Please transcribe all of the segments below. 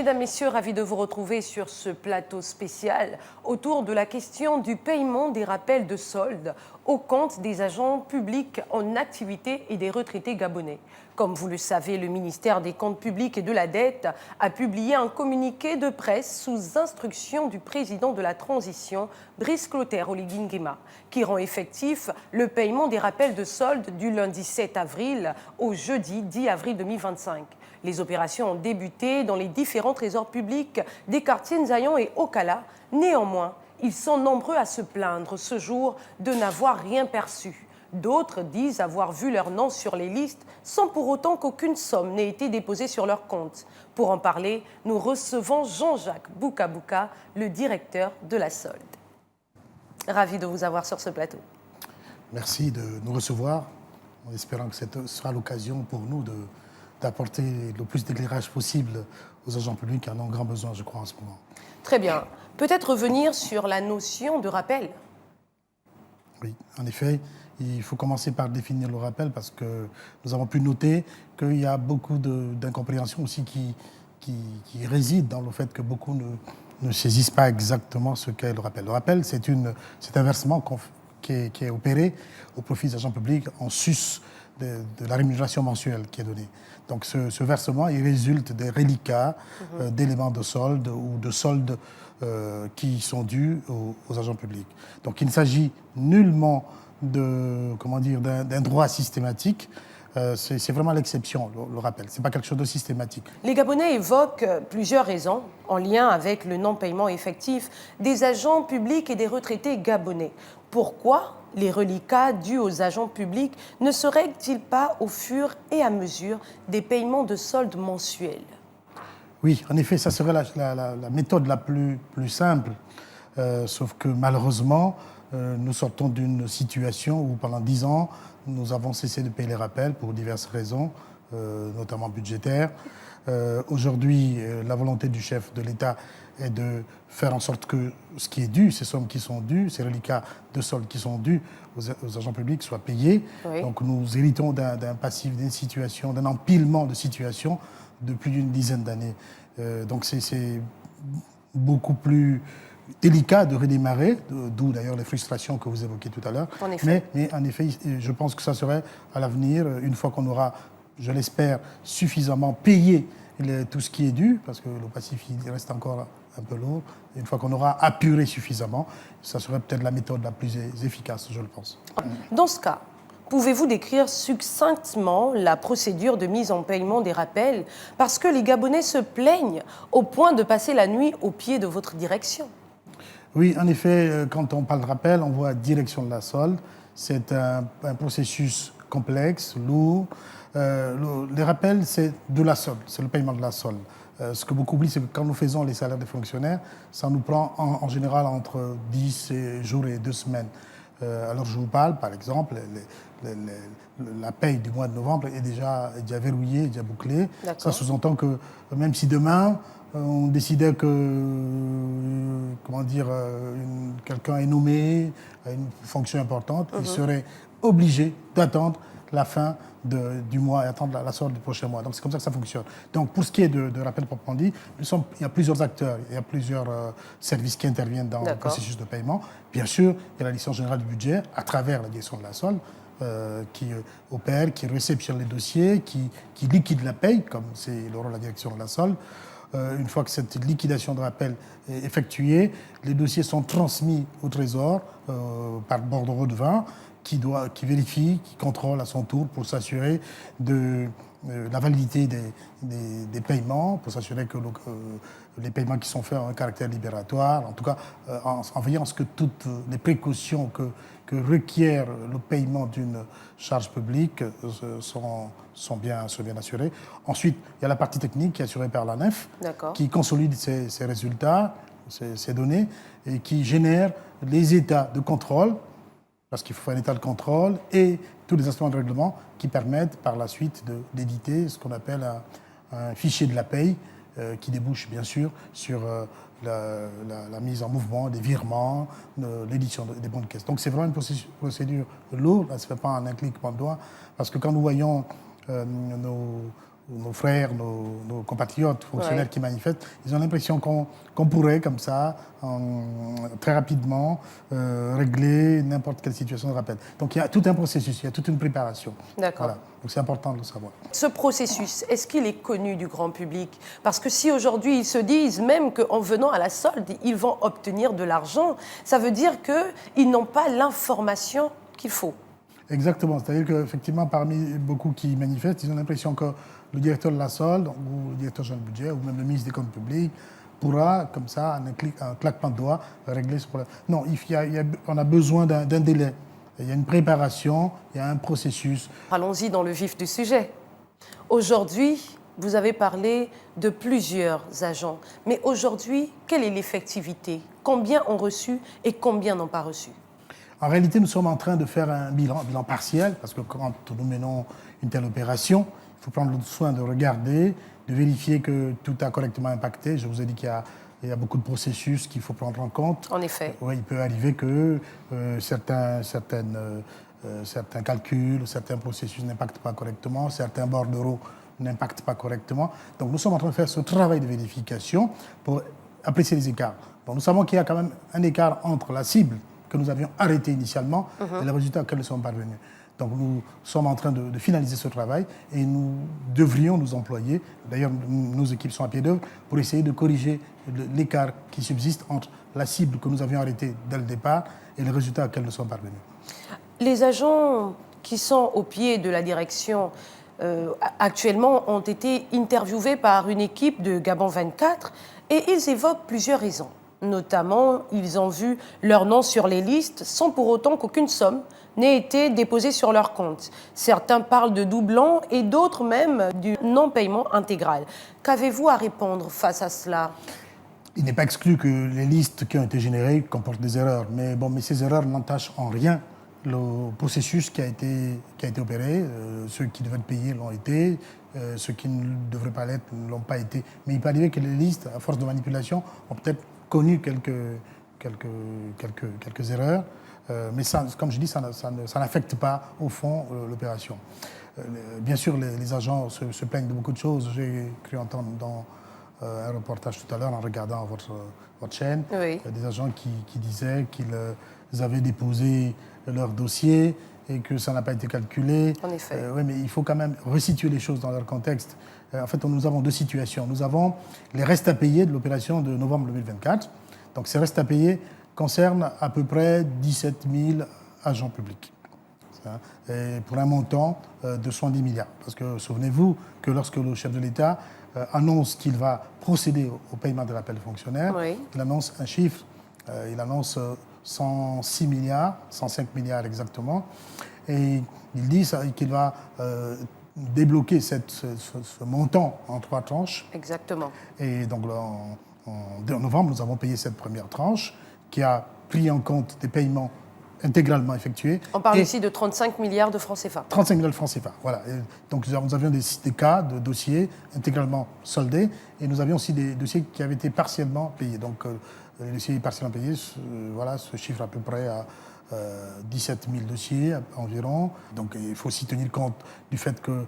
Mesdames, Messieurs, ravi de vous retrouver sur ce plateau spécial autour de la question du paiement des rappels de soldes au compte des agents publics en activité et des retraités gabonais. Comme vous le savez, le ministère des Comptes publics et de la Dette a publié un communiqué de presse sous instruction du président de la transition, Brice Clotaire Oligui Nguema, qui rend effectif le paiement des rappels de soldes du lundi 7 avril au jeudi 10 avril 2025. Les opérations ont débuté dans les différents trésors publics des quartiers Nzayan et Okala. Néanmoins, ils sont nombreux à se plaindre ce jour de n'avoir rien perçu. D'autres disent avoir vu leur nom sur les listes sans pour autant qu'aucune somme n'ait été déposée sur leur compte. Pour en parler, nous recevons Jean-Jacques Bouka-Bouka, le directeur de la solde. Ravi de vous avoir sur ce plateau. Merci de nous recevoir, en espérant que ce sera l'occasion pour nous d'apporter le plus d'éclairage possible aux agents publics qui en ont grand besoin, je crois, en ce moment. Très bien. Peut-être revenir sur la notion de rappel. Oui, en effet, il faut commencer par définir le rappel parce que nous avons pu noter qu'il y a beaucoup d'incompréhension aussi qui réside dans le fait que beaucoup ne saisissent pas exactement ce qu'est le rappel. Le rappel, c'est un versement qui est opéré au profit des agents publics en sus de la rémunération mensuelle qui est donnée. Donc ce versement, il résulte des reliquats, d'éléments de solde ou de soldes qui sont dus aux agents publics. Donc il ne s'agit nullement d'un droit systématique. C'est vraiment l'exception, le rappel. Ce n'est pas quelque chose de systématique. Les Gabonais évoquent plusieurs raisons en lien avec le non-paiement effectif des agents publics et des retraités gabonais. Pourquoi les reliquats dus aux agents publics ne se règlent-ils pas au fur et à mesure des paiements de soldes mensuels? Oui, en effet, ça serait la méthode la plus simple. Sauf que malheureusement, nous sortons d'une situation où pendant 10 ans, nous avons cessé de payer les rappels pour diverses raisons, notamment budgétaires. Aujourd'hui, la volonté du chef de l'État est de faire en sorte que ce qui est dû, ces sommes qui sont dues, ces reliquats de soldes qui sont dus aux agents publics soient payés. Oui. Donc nous héritons d'un passif, d'une situation, d'un empilement de situations de plus d'une dizaine d'années. Donc c'est beaucoup plus délicat de redémarrer, d'où d'ailleurs les frustrations que vous évoquiez tout à l'heure. Mais en effet, je pense que ça serait à l'avenir, une fois qu'on aura, je l'espère, suffisamment payé tout ce qui est dû, parce que le passif il reste encore un peu lourd, une fois qu'on aura apuré suffisamment, ça serait peut-être la méthode la plus efficace, je le pense. Dans ce cas, pouvez-vous décrire succinctement la procédure de mise en paiement des rappels, parce que les Gabonais se plaignent au point de passer la nuit au pied de votre direction? Oui, en effet, quand on parle de rappel, on voit direction de la solde. C'est un processus complexe, lourd. Les rappels, c'est de la solde, c'est le paiement de la solde. Ce que beaucoup oublient, c'est que quand nous faisons les salaires des fonctionnaires, ça nous prend en général entre 10 jours et 2 semaines. Alors je vous parle, par exemple, la paye du mois de novembre est déjà verrouillée, déjà bouclée. Ça sous-entend que même si demain, on décidait que, quelqu'un est nommé à une fonction importante, il serait obligé d'attendre la fin du mois et attendre la solde du prochain mois. Donc c'est comme ça que ça fonctionne. Donc pour ce qui est de rappel proprement dit, il y a plusieurs acteurs, il y a plusieurs services qui interviennent dans le processus de paiement. Bien sûr, il y a la direction générale du budget à travers la direction de la solde qui opère, qui réceptionne les dossiers, qui liquide la paye, comme c'est le rôle de la direction de la solde. Une fois que cette liquidation de rappel est effectuée, les dossiers sont transmis au Trésor par bordereau de vin qui vérifie, qui contrôle à son tour pour s'assurer de la validité des paiements, pour s'assurer que les paiements qui sont faits ont un caractère libératoire, en tout cas en veillant à ce que toutes les précautions que requiert le paiement d'une charge publique sont bien assurées. Ensuite, il y a la partie technique qui est assurée par l'ANEF, qui consolide ces résultats, ces données, et qui génère les états de contrôle, parce qu'il faut faire un état de contrôle, et tous les instruments de règlement qui permettent par la suite d'éditer ce qu'on appelle un fichier de la paye, qui débouche bien sûr sur la mise en mouvement des virements, l'édition des bons de caisse. Donc c'est vraiment une procédure lourde, ça ne se fait pas en un cliquement de doigts, parce que quand nous voyons nos frères, nos compatriotes fonctionnaires Ouais. qui manifestent, ils ont l'impression qu'on pourrait, comme ça, très rapidement, régler n'importe quelle situation de rappel. Donc il y a tout un processus, il y a toute une préparation. D'accord. Voilà. Donc c'est important de le savoir. Ce processus, est-ce qu'il est connu du grand public? Parce que si aujourd'hui ils se disent même qu'en venant à la solde, ils vont obtenir de l'argent, ça veut dire qu'ils n'ont pas l'information qu'il faut. Exactement. C'est-à-dire qu'effectivement, parmi beaucoup qui manifestent, ils ont l'impression que le directeur de la solde, ou le directeur général du budget, ou même le ministre des comptes publics, pourra, comme ça, un claquement de doigts, régler ce problème. Non, on a besoin d'un délai. Il y a une préparation, il y a un processus. Allons-y dans le vif du sujet. Aujourd'hui, vous avez parlé de plusieurs agents. Mais aujourd'hui, quelle est l'effectivité? Combien ont reçu et combien n'ont pas reçu? En réalité, nous sommes en train de faire un bilan partiel, parce que quand nous menons une telle opération, il faut prendre le soin de regarder, de vérifier que tout a correctement impacté. Je vous ai dit qu'il y a beaucoup de processus qu'il faut prendre en compte. En effet. Oui, il peut arriver que certains calculs, certains processus n'impactent pas correctement, certains bordereaux n'impactent pas correctement. Donc nous sommes en train de faire ce travail de vérification pour apprécier les écarts. Donc nous savons qu'il y a quand même un écart entre la cible que nous avions arrêtée initialement et les résultats auxquels nous sommes parvenus. Donc nous sommes en train de finaliser ce travail et nous devrions nous employer, d'ailleurs nos équipes sont à pied d'œuvre, pour essayer de corriger l'écart qui subsiste entre la cible que nous avions arrêtée dès le départ et les résultats auxquels nous sommes parvenus. Les agents qui sont au pied de la direction actuellement ont été interviewés par une équipe de Gabon 24 et ils évoquent plusieurs raisons. Notamment, ils ont vu leur nom sur les listes sans pour autant qu'aucune somme n'ait été déposée sur leur compte. Certains parlent de doublons et d'autres même du non-paiement intégral. Qu'avez-vous à répondre face à cela? Il n'est pas exclu que les listes qui ont été générées comportent des erreurs, mais ces erreurs n'entachent en rien le processus qui a été opéré. Ceux qui devaient payer l'ont été, ceux qui ne devraient pas l'être ne l'ont pas été. Mais il peut arriver que les listes, à force de manipulation, ont peut-être connu quelques erreurs. Mais ça, comme je dis, ça n'affecte pas au fond l'opération. Bien sûr, les agents se plaignent de beaucoup de choses. J'ai cru entendre dans un reportage tout à l'heure en regardant votre chaîne, Oui. des agents qui disaient qu'ils avaient déposé leur dossier et que ça n'a pas été calculé. En effet. Oui, mais il faut quand même resituer les choses dans leur contexte. En fait, nous avons deux situations. Nous avons les restes à payer de l'opération de novembre 2024. Donc ces restes à payer concernent à peu près 17 000 agents publics. Et pour un montant de 70 milliards. Parce que souvenez-vous que lorsque le chef de l'État annonce qu'il va procéder au paiement des rappels fonctionnaires, Oui. il annonce un chiffre, il annonce 106 milliards, 105 milliards exactement, et il dit qu'il va débloquer ce montant en 3 tranches. Exactement. Et donc en novembre, nous avons payé cette première tranche qui a pris en compte des paiements intégralement effectués. On parle ici de 35 milliards de francs CFA. 35 milliards de francs CFA, voilà. Et donc nous avions des cas de dossiers intégralement soldés et nous avions aussi des dossiers qui avaient été partiellement payés. Donc les dossiers partiellement payés, voilà, se chiffrent à peu près à 17 000 dossiers environ. Donc il faut aussi tenir compte du fait que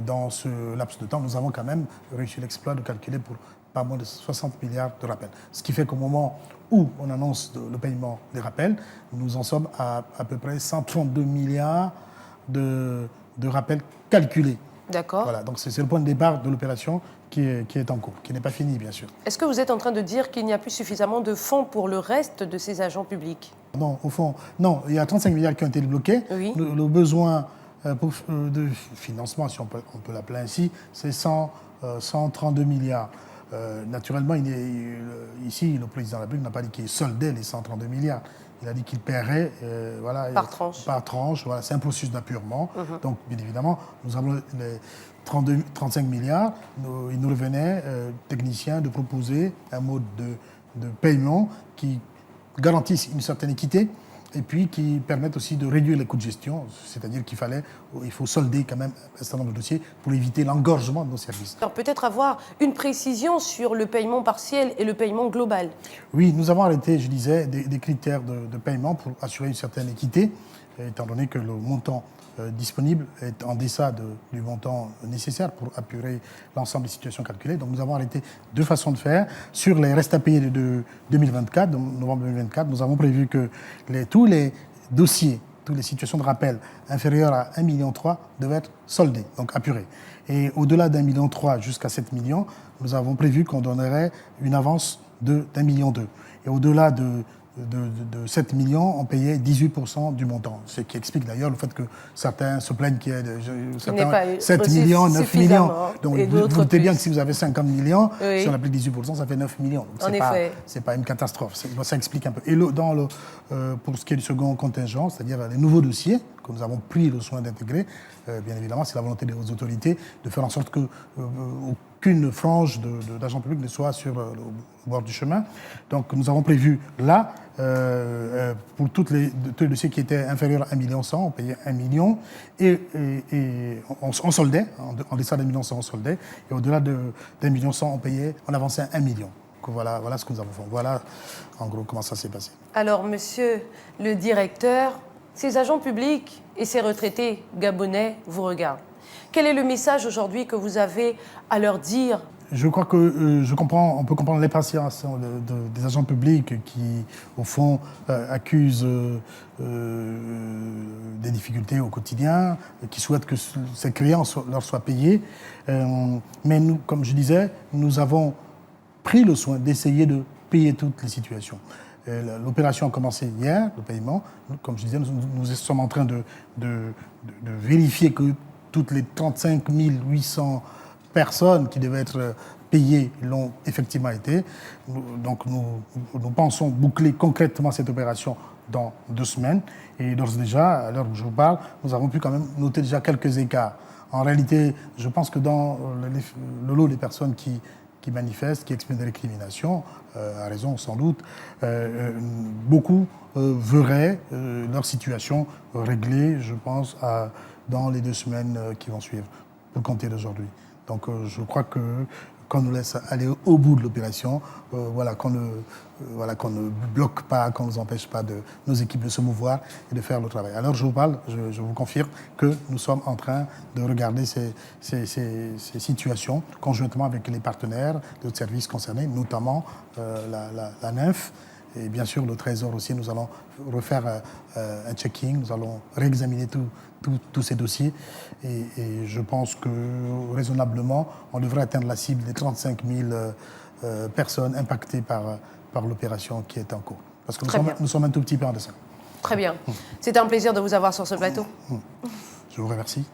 dans ce laps de temps, nous avons quand même réussi l'exploit de calculer pour pas moins de 60 milliards de rappels. Ce qui fait qu'au moment où on annonce le paiement des rappels, nous en sommes à peu près 132 milliards de rappels calculés. D'accord. Voilà, donc c'est le point de départ de l'opération qui est en cours, qui n'est pas fini bien sûr. Est-ce que vous êtes en train de dire qu'il n'y a plus suffisamment de fonds pour le reste de ces agents publics? Non, au fond, non, il y a 35 milliards qui ont été débloqués. Oui. Le besoin de financement, si on peut l'appeler ainsi, c'est 132 milliards. Naturellement, ici, le président de la République n'a pas dit qu'il soldait les 132 milliards. Il a dit qu'il paierait voilà, Par tranche. Par tranche. Voilà, c'est un processus d'appurement. Donc, bien évidemment, nous avons les 35 milliards. Il nous revenait, techniciens, de proposer un mode de paiement qui garantisse une certaine équité et puis qui permettent aussi de réduire les coûts de gestion, c'est-à-dire il faut solder quand même un certain nombre de dossiers pour éviter l'engorgement de nos services. Alors peut-être avoir une précision sur le paiement partiel et le paiement global. Oui, nous avons arrêté, je disais, des critères de paiement pour assurer une certaine équité, étant donné que le montant disponible est en deçà du montant nécessaire pour apurer l'ensemble des situations calculées. Donc nous avons arrêté deux façons de faire. Sur les restes à payer de 2024, de novembre 2024, nous avons prévu que tous les dossiers, toutes les situations de rappel inférieures à 1,3 million devaient être soldées, donc apurées. Et au-delà d'1,3 million jusqu'à 7 millions, nous avons prévu qu'on donnerait une avance d'1,2 million. Et au-delà de 7 millions, on payait 18% du montant. Ce qui explique d'ailleurs le fait que certains se plaignent qu'il y ait 7 millions, 9 millions. Donc vous doutez bien que si vous avez 50 millions, si on applique 18%, ça fait 9 millions. C'est pas une catastrophe. Ça explique un peu. Et pour ce qui est du second contingent, c'est-à-dire les nouveaux dossiers que nous avons pris le soin d'intégrer, bien évidemment, c'est la volonté des autorités de faire en sorte que aucune frange d'agents publics ne soit sur le bord du chemin. Donc nous avons prévu là, pour tous les dossiers qui étaient inférieurs à 1,1 million, on payait 1 million et on soldait, en deçà d'1,1 million, on soldait, et au-delà d'1,1 million, on avançait 1 million. Donc voilà ce que nous avons fait. Voilà en gros comment ça s'est passé. Alors monsieur le directeur, ces agents publics et ces retraités gabonais vous regardent. Quel est le message aujourd'hui que vous avez à leur dire ? Je crois que on peut comprendre l'impatience des agents publics qui, au fond, accusent des difficultés au quotidien, qui souhaitent que ces créances leur soient payées. Mais nous, comme je disais, nous avons pris le soin d'essayer de payer toutes les situations. L'opération a commencé hier, le paiement. Comme je disais, nous sommes en train de vérifier que toutes les 35 800 personnes qui devaient être payées l'ont effectivement été. Donc nous pensons boucler concrètement cette opération dans 2 semaines. Et d'ores et déjà, à l'heure où je vous parle, nous avons pu quand même noter déjà quelques écarts. En réalité, je pense que dans le lot des personnes qui manifestent, qui expriment des récriminations, à raison sans doute, beaucoup verraient leur situation réglée, je pense, dans les 2 semaines qui vont suivre, pour compter d'aujourd'hui. Donc je crois que qu'on nous laisse aller au bout de l'opération, qu'on ne bloque pas, qu'on ne nous empêche pas nos équipes de se mouvoir et de faire le travail. Alors je vous parle, je vous confirme que nous sommes en train de regarder ces situations conjointement avec les partenaires de services concernés, notamment la NINF. Et bien sûr, le Trésor aussi, nous allons refaire un checking, nous allons réexaminer tous ces dossiers. Et je pense que, raisonnablement, on devrait atteindre la cible des 35 000 personnes impactées par l'opération qui est en cours. Parce que nous sommes un tout petit peu en deçà. Très bien. C'était un plaisir de vous avoir sur ce plateau. Je vous remercie.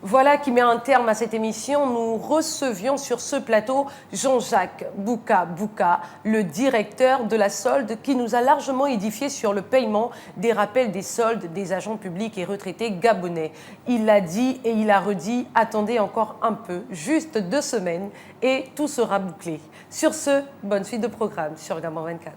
Voilà qui met un terme à cette émission. Nous recevions sur ce plateau Jean-Jacques Bouka, le directeur de la solde, qui nous a largement édifié sur le paiement des rappels des soldes des agents publics et retraités gabonais. Il l'a dit et il a redit, attendez encore un peu, juste 2 semaines et tout sera bouclé. Sur ce, bonne suite de programme sur Gabon 24.